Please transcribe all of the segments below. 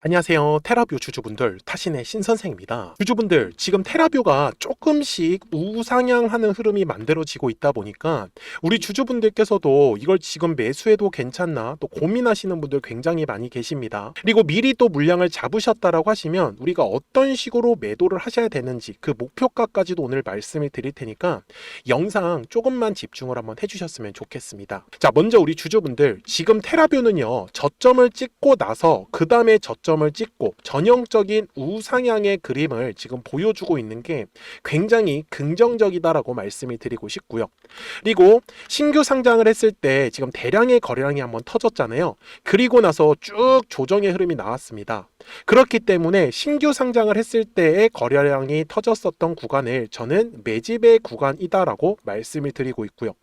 안녕하세요. 테라뷰 주주분들, 타신의 신선생입니다. 주주분들, 지금 테라뷰가 조금씩 우상향하는 흐름이 만들어지고 있다 보니까 우리 주주분들께서도 이걸 지금 매수해도 괜찮나 또 고민하시는 분들 굉장히 많이 계십니다. 그리고 미리 또 물량을 잡으셨다라고 하시면 우리가 어떤 식으로 매도를 하셔야 되는지 그 목표가까지도 오늘 말씀을 드릴 테니까 영상 조금만 집중을 한번 해주셨으면 좋겠습니다. 자, 먼저 우리 주주분들, 지금 테라뷰는요, 저점을 찍고 나서 그 다음에 저점을 찍고 전형적인 우상향의 그림을 지금 보여주고 있는 게 굉장히 긍정적이다라고 말씀을 드리고 싶고요. 그리고 신규 상장을 했을 때 지금 대량의 거래량이 한번 터졌잖아요. 그리고 나서 쭉 조정의 흐름이 나왔습니다. 그렇기 때문에 신규 상장을 했을 때의 거래량이 터졌었던 구간을 저는 매집의 구간이다라고 말씀을 드리고 있고요.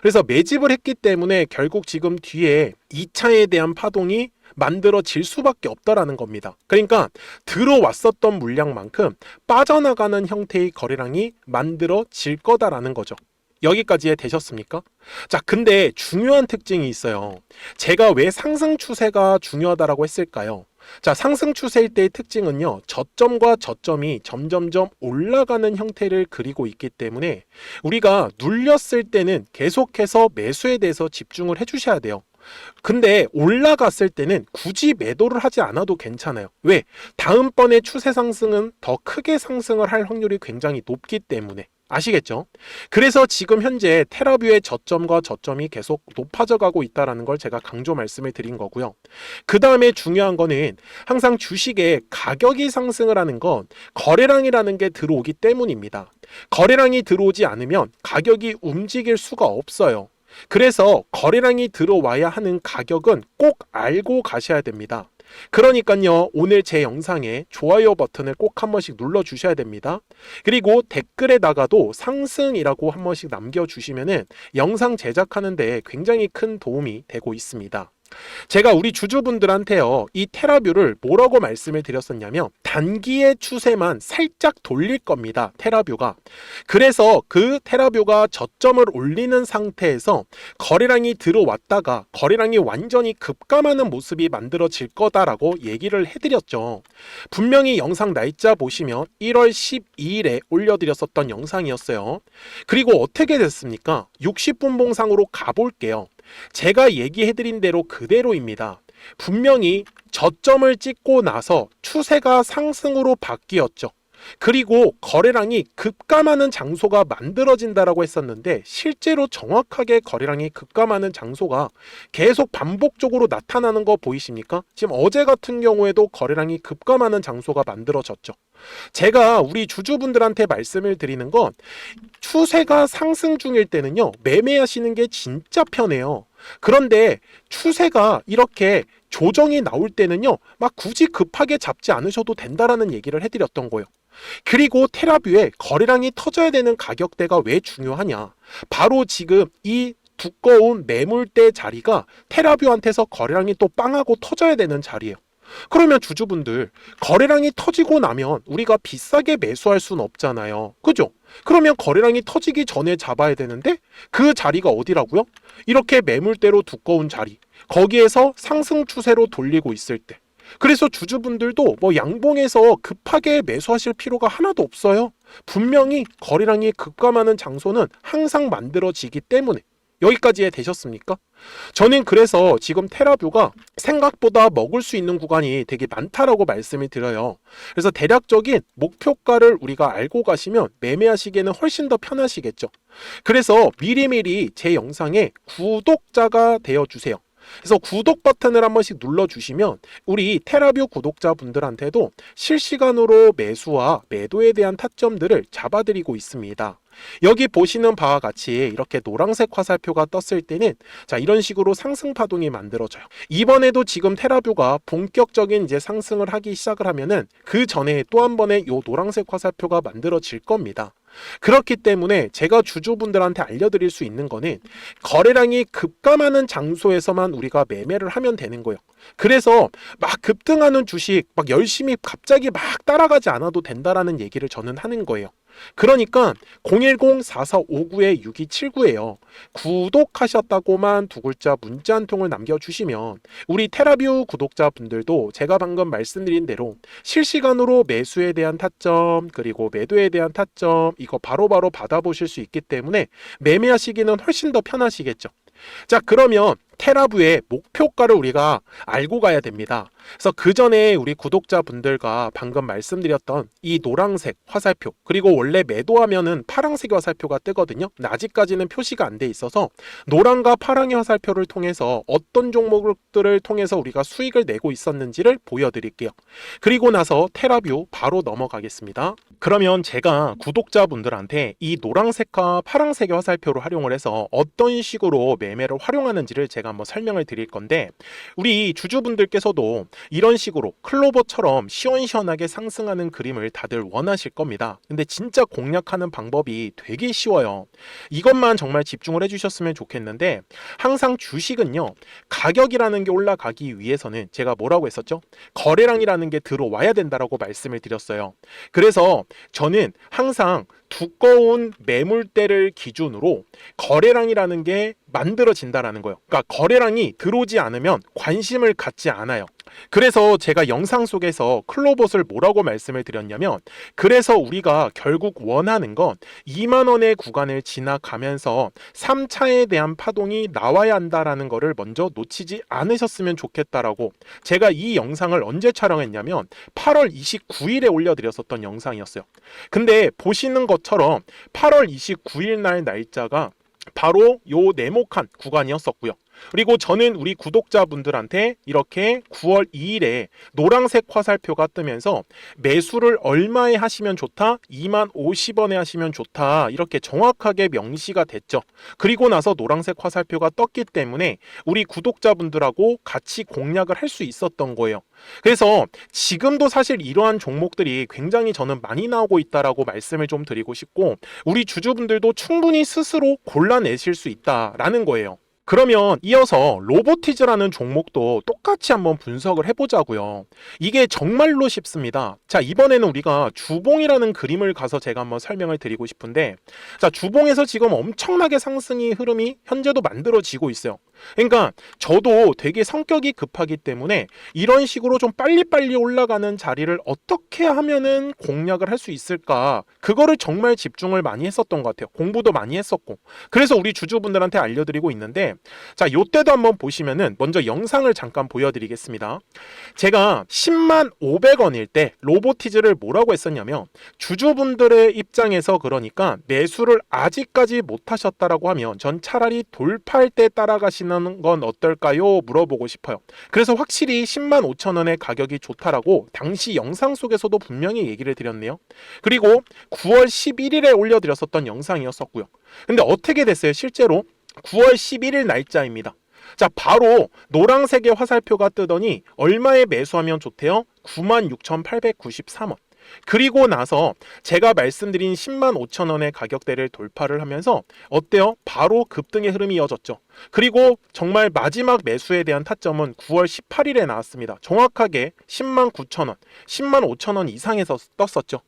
그래서 매집을 했기 때문에 결국 지금 뒤에 2차에 대한 파동이 만들어질 수밖에 없다라는 겁니다. 그러니까 들어왔었던 물량만큼 빠져나가는 형태의 거래량이 만들어질 거다라는 거죠. 여기까지 되셨습니까? 자, 근데 중요한 특징이 있어요. 제가 왜 상승 추세가 중요하다라고 했을까요? 자, 상승 추세일 때의 특징은요, 저점과 저점이 점점점 올라가는 형태를 그리고 있기 때문에 우리가 눌렸을 때는 계속해서 매수에 대해서 집중을 해주셔야 돼요. 근데 올라갔을 때는 굳이 매도를 하지 않아도 괜찮아요. 왜? 다음번에 추세 상승은 더 크게 상승을 할 확률이 굉장히 높기 때문에. 아시겠죠? 그래서 지금 현재 테라뷰의 저점과 저점이 계속 높아져 가고 있다는 걸 제가 강조 말씀을 드린 거고요. 그 다음에 중요한 거는 항상 주식의 가격이 상승을 하는 건 거래량이라는 게 들어오기 때문입니다. 거래량이 들어오지 않으면 가격이 움직일 수가 없어요. 그래서 거래량이 들어와야 하는 가격은 꼭 알고 가셔야 됩니다. 그러니까요, 오늘 제 영상에 좋아요 버튼을 꼭 한 번씩 눌러주셔야 됩니다. 그리고 댓글에다가도 상승이라고 한 번씩 남겨주시면은 영상 제작하는 데 굉장히 큰 도움이 되고 있습니다. 제가 우리 주주분들한테요, 이 테라뷰를 뭐라고 말씀을 드렸었냐면 단기의 추세만 살짝 돌릴 겁니다. 테라뷰가. 그래서 그 테라뷰가 저점을 올리는 상태에서 거래량이 들어왔다가 거래량이 완전히 급감하는 모습이 만들어질 거다라고 얘기를 해드렸죠. 분명히 영상 날짜 보시면 1월 12일에 올려드렸었던 영상이었어요. 그리고 어떻게 됐습니까? 60분 봉상으로 가볼게요. 제가 얘기해드린 대로 그대로입니다. 분명히 저점을 찍고 나서 추세가 상승으로 바뀌었죠. 그리고 거래량이 급감하는 장소가 만들어진다라고 했었는데 실제로 정확하게 거래량이 급감하는 장소가 계속 반복적으로 나타나는 거 보이십니까? 지금 어제 같은 경우에도 거래량이 급감하는 장소가 만들어졌죠. 제가 우리 주주분들한테 말씀을 드리는 건 추세가 상승 중일 때는요, 매매하시는 게 진짜 편해요. 그런데 추세가 이렇게 조정이 나올 때는요, 막 굳이 급하게 잡지 않으셔도 된다라는 얘기를 해드렸던 거예요. 그리고 테라뷰에 거래량이 터져야 되는 가격대가 왜 중요하냐? 바로 지금 이 두꺼운 매물대 자리가 테라뷰한테서 거래량이 또 빵하고 터져야 되는 자리예요. 그러면 주주분들, 거래량이 터지고 나면 우리가 비싸게 매수할 수는 없잖아요. 그죠? 그러면 거래량이 터지기 전에 잡아야 되는데 그 자리가 어디라고요? 이렇게 매물대로 두꺼운 자리, 거기에서 상승 추세로 돌리고 있을 때. 그래서 주주분들도 뭐 양봉에서 급하게 매수하실 필요가 하나도 없어요. 분명히 거래량이 급감하는 장소는 항상 만들어지기 때문에. 여기까지 되셨습니까? 저는 그래서 지금 테라뷰가 생각보다 먹을 수 있는 구간이 되게 많다라고 말씀을 드려요. 그래서 대략적인 목표가를 우리가 알고 가시면 매매하시기에는 훨씬 더 편하시겠죠. 그래서 미리미리 제 영상에 구독자가 되어주세요. 그래서 구독 버튼을 한 번씩 눌러주시면 우리 테라뷰 구독자분들한테도 실시간으로 매수와 매도에 대한 타점들을 잡아드리고 있습니다. 여기 보시는 바와 같이 이렇게 노란색 화살표가 떴을 때는 자, 이런 식으로 상승 파동이 만들어져요. 이번에도 지금 테라뷰가 본격적인 이제 상승을 하기 시작을 하면은 그 전에 또 한 번의 요 노란색 화살표가 만들어질 겁니다. 그렇기 때문에 제가 주주분들한테 알려드릴 수 있는 거는 거래량이 급감하는 장소에서만 우리가 매매를 하면 되는 거예요. 그래서 막 급등하는 주식 막 열심히 갑자기 막 따라가지 않아도 된다라는 얘기를 저는 하는 거예요. 그러니까 010-4459-6279예요. 구독하셨다고만 두 글자 문자 한 통을 남겨주시면 우리 테라뷰 구독자분들도 제가 방금 말씀드린 대로 실시간으로 매수에 대한 타점 그리고 매도에 대한 타점 이거 바로바로 받아보실 수 있기 때문에 매매하시기는 훨씬 더 편하시겠죠. 자, 그러면 테라뷰의 목표가를 우리가 알고 가야 됩니다. 그래서 그 전에 우리 구독자분들과 방금 말씀드렸던 이 노란색 화살표 그리고 원래 매도하면은 파란색 화살표가 뜨거든요. 근데 아직까지는 표시가 안 돼 있어서 노란과 파랑의 화살표를 통해서 어떤 종목들을 통해서 우리가 수익을 내고 있었는지를 보여드릴게요. 그리고 나서 테라뷰 바로 넘어가겠습니다. 그러면 제가 구독자분들한테 이 노란색과 파란색의 화살표를 활용을 해서 어떤 식으로 매매를 활용하는지를 제가 한번 설명을 드릴 건데 우리 주주분들께서도 이런 식으로 클로버처럼 시원시원하게 상승하는 그림을 다들 원하실 겁니다. 근데 진짜 공략하는 방법이 되게 쉬워요. 이것만 정말 집중을 해주셨으면 좋겠는데 항상 주식은요 가격이라는 게 올라가기 위해서는 제가 뭐라고 했었죠? 거래량이라는 게 들어와야 된다라고 말씀을 드렸어요. 그래서 저는 항상 두꺼운 매물대를 기준으로 거래량이라는 게 만들어진다라는 거예요. 그러니까 거래량이 들어오지 않으면 관심을 갖지 않아요. 그래서 제가 영상 속에서 클로봇을 뭐라고 말씀을 드렸냐면 그래서 우리가 결국 원하는 건 2만 원의 구간을 지나가면서 3차에 대한 파동이 나와야 한다라는 거를 먼저 놓치지 않으셨으면 좋겠다라고 제가 이 영상을 언제 촬영했냐면 8월 29일에 올려드렸었던 영상이었어요. 근데 보시는 것처럼 8월 29일 날 날짜가 바로 요 네모칸 구간이었었고요. 그리고 저는 우리 구독자분들한테 이렇게 9월 2일에 노란색 화살표가 뜨면서 매수를 얼마에 하시면 좋다? 2만 50원에 하시면 좋다. 이렇게 정확하게 명시가 됐죠. 그리고 나서 노란색 화살표가 떴기 때문에 우리 구독자분들하고 같이 공략을 할 수 있었던 거예요. 그래서 지금도 사실 이러한 종목들이 굉장히 저는 많이 나오고 있다라고 말씀을 좀 드리고 싶고 우리 주주분들도 충분히 스스로 골라내실 수 있다라는 거예요. 그러면 이어서 로보티즈라는 종목도 똑같이 한번 분석을 해보자고요. 이게 정말로 쉽습니다. 자, 이번에는 우리가 주봉이라는 그림을 가서 제가 한번 설명을 드리고 싶은데 자, 주봉에서 지금 엄청나게 상승이 흐름이 현재도 만들어지고 있어요. 그러니까 저도 되게 성격이 급하기 때문에 이런 식으로 좀 빨리빨리 올라가는 자리를 어떻게 하면은 공략을 할 수 있을까 그거를 정말 집중을 많이 했었던 것 같아요. 공부도 많이 했었고 그래서 우리 주주분들한테 알려드리고 있는데 자, 요때도 한번 보시면은 먼저 영상을 잠깐 보여드리겠습니다. 제가 10만 500원일 때 로보티즈를 뭐라고 했었냐면 주주분들의 입장에서 그러니까 매수를 아직까지 못하셨다라고 하면 전 차라리 돌파할 때 따라가시는 건 어떨까요? 물어보고 싶어요. 그래서 확실히 10만 5천 원의 가격이 좋다라고 당시 영상 속에서도 분명히 얘기를 드렸네요. 그리고 9월 11일에 올려드렸었던 영상이었었고요. 근데 어떻게 됐어요? 실제로 9월 11일 날짜입니다. 자, 바로 노란색의 화살표가 뜨더니 얼마에 매수하면 좋대요? 96,893원. 그리고 나서 제가 말씀드린 10만 5천 원의 가격대를 돌파를 하면서 어때요? 바로 급등의 흐름이 이어졌죠. 그리고 정말 마지막 매수에 대한 타점은 9월 18일에 나왔습니다. 정확하게 10만 9천 원, 10만 5천 원 이상에서 떴었죠.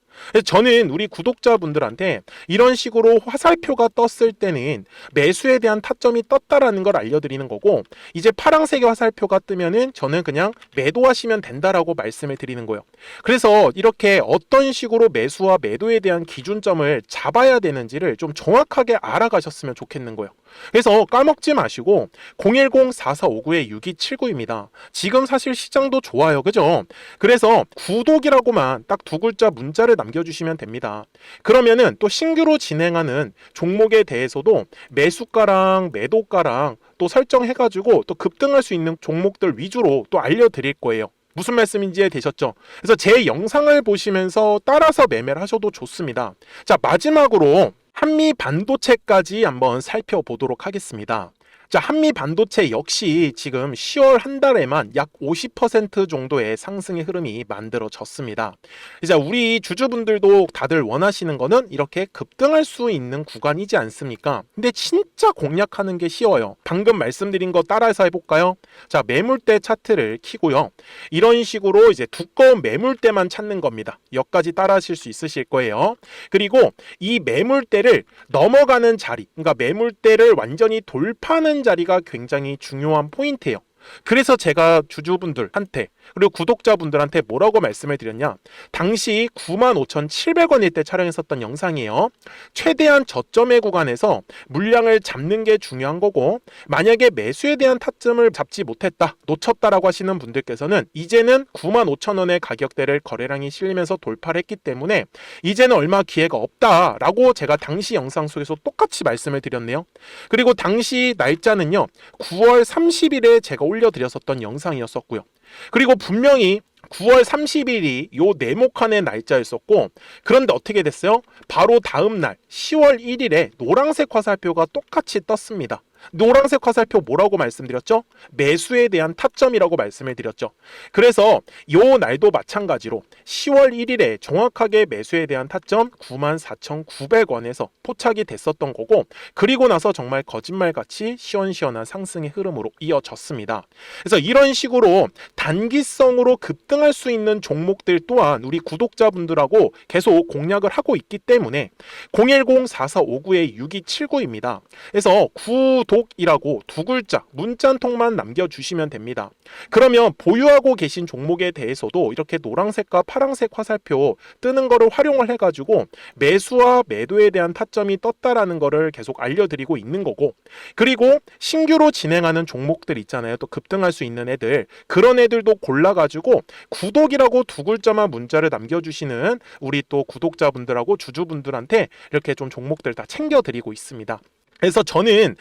저는 우리 구독자분들한테 이런 식으로 화살표가 떴을 때는 매수에 대한 타점이 떴다라는 걸 알려드리는 거고 이제 파란색의 화살표가 뜨면은 저는 그냥 매도하시면 된다라고 말씀을 드리는 거예요. 그래서 이렇게 어떤 식으로 매수와 매도에 대한 기준점을 잡아야 되는지를 좀 정확하게 알아가셨으면 좋겠는 거예요. 그래서 까먹지 마시고 010-4459-6279입니다. 지금 사실 시장도 좋아요. 그죠? 그래서 구독이라고만 딱 두 글자 문자를 남겨주시면 됩니다. 그러면은 또 신규로 진행하는 종목에 대해서도 매수가랑 매도가랑 또 설정해가지고 또 급등할 수 있는 종목들 위주로 또 알려드릴 거예요. 무슨 말씀인지 이해되셨죠? 그래서 제 영상을 보시면서 따라서 매매를 하셔도 좋습니다. 자, 마지막으로 한미 반도체까지 한번 살펴보도록 하겠습니다. 자, 한미 반도체 역시 지금 10월 한 달에만 약 50% 정도의 상승의 흐름이 만들어졌습니다. 이제 우리 주주분들도 다들 원하시는 거는 이렇게 급등할 수 있는 구간이지 않습니까? 근데 진짜 공략하는 게 쉬워요. 방금 말씀드린 거 따라서 해볼까요? 자, 매물대 차트를 키고요. 이런 식으로 이제 두꺼운 매물대만 찾는 겁니다. 여기까지 따라하실 수 있으실 거예요. 그리고 이 매물대를 넘어가는 자리, 그러니까 매물대를 완전히 돌파하는 자리가 굉장히 중요한 포인트예요. 그래서 제가 주주분들한테 그리고 구독자분들한테 뭐라고 말씀을 드렸냐, 당시 95,700원일 때 촬영했었던 영상이에요. 최대한 저점의 구간에서 물량을 잡는 게 중요한 거고, 만약에 매수에 대한 타점을 잡지 못했다, 놓쳤다라고 하시는 분들께서는 이제는 95,000원의 가격대를 거래량이 실리면서 돌파를 했기 때문에 이제는 얼마 기회가 없다라고 제가 당시 영상 속에서 똑같이 말씀을 드렸네요. 그리고 당시 날짜는요, 9월 30일에 제가 올려드렸었던 영상이었었고요. 그리고 분명히 9월 30일이 요 네모칸의 날짜였었고, 그런데 어떻게 됐어요? 바로 다음 날 10월 1일에 노란색 화살표가 똑같이 떴습니다. 노란색 화살표 뭐라고 말씀드렸죠? 매수에 대한 타점이라고 말씀을 드렸죠. 그래서 요 날도 마찬가지로 10월 1일에 정확하게 매수에 대한 타점 94,900원에서 포착이 됐었던 거고, 그리고 나서 정말 거짓말같이 시원시원한 상승의 흐름으로 이어졌습니다. 그래서 이런 식으로 단기성으로 급등할 수 있는 종목들 또한 우리 구독자분들하고 계속 공략을 하고 있기 때문에 010-4459-6279입니다. 그래서 구독이라고 두 글자 문자 한 통만 남겨주시면 됩니다. 그러면 보유하고 계신 종목에 대해서도 이렇게 노란색과 파란색 화살표 뜨는 거를 활용을 해가지고 매수와 매도에 대한 타점이 떴다라는 거를 계속 알려드리고 있는 거고, 그리고 신규로 진행하는 종목들 있잖아요. 또 급등할 수 있는 애들, 그런 애들도 골라가지고 구독이라고 두 글자만 문자를 남겨주시는 우리 또 구독자분들하고 주주분들한테 이렇게 좀 종목들 다 챙겨드리고 있습니다. 그래서 저는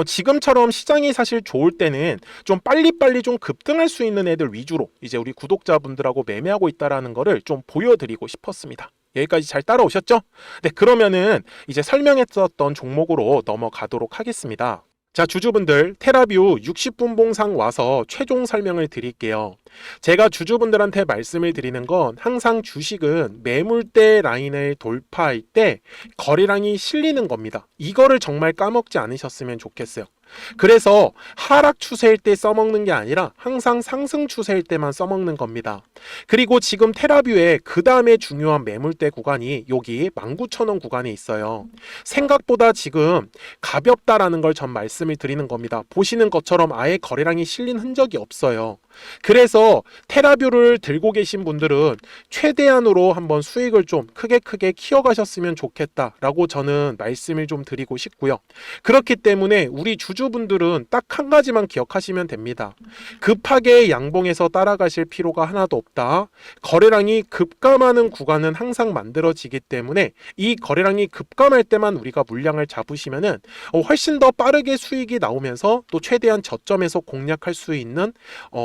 지금처럼 시장이 사실 좋을 때는 좀 빨리빨리 좀 급등할 수 있는 애들 위주로 이제 우리 구독자분들하고 매매하고 있다라는 거를 좀 보여드리고 싶었습니다. 여기까지 잘 따라오셨죠? 네, 그러면은 이제 설명했었던 종목으로 넘어가도록 하겠습니다. 자, 주주분들, 테라뷰 60분 봉상 와서 최종 설명을 드릴게요. 제가 주주분들한테 말씀을 드리는 건 항상 주식은 매물대 라인을 돌파할 때 거래량이 실리는 겁니다. 이거를 정말 까먹지 않으셨으면 좋겠어요. 그래서 하락 추세일 때 써먹는 게 아니라 항상 상승 추세일 때만 써먹는 겁니다. 그리고 지금 테라뷰의 그 다음에 중요한 매물대 구간이 여기 19,000원 구간에 있어요. 생각보다 지금 가볍다라는 걸 전 말씀을 드리는 겁니다. 보시는 것처럼 아예 거래량이 실린 흔적이 없어요. 그래서 테라뷰를 들고 계신 분들은 최대한으로 한번 수익을 좀 크게 키워가셨으면 좋겠다라고 저는 말씀을 좀 드리고 싶고요. 그렇기 때문에 우리 주주분들은 딱 한 가지만 기억하시면 됩니다. 급하게 양봉에서 따라가실 필요가 하나도 없다. 거래량이 급감하는 구간은 항상 만들어지기 때문에 이 거래량이 급감할 때만 우리가 물량을 잡으시면은 훨씬 더 빠르게 수익이 나오면서 또 최대한 저점에서 공략할 수 있는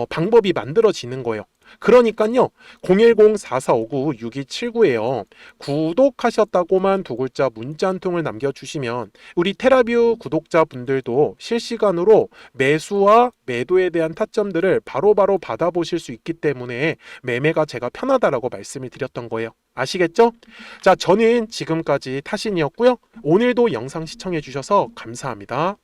방법이 만들어지는 거예요. 그러니까요, 010-4459-6279에요. 구독하셨다고만 두 글자 문자 한 통을 남겨주시면 우리 테라뷰 구독자분들도 실시간으로 매수와 매도에 대한 타점들을 바로바로 받아보실 수 있기 때문에 매매가 제가 편하다라고 말씀을 드렸던 거예요. 아시겠죠? 자, 저는 지금까지 타신이었고요. 오늘도 영상 시청해 주셔서 감사합니다.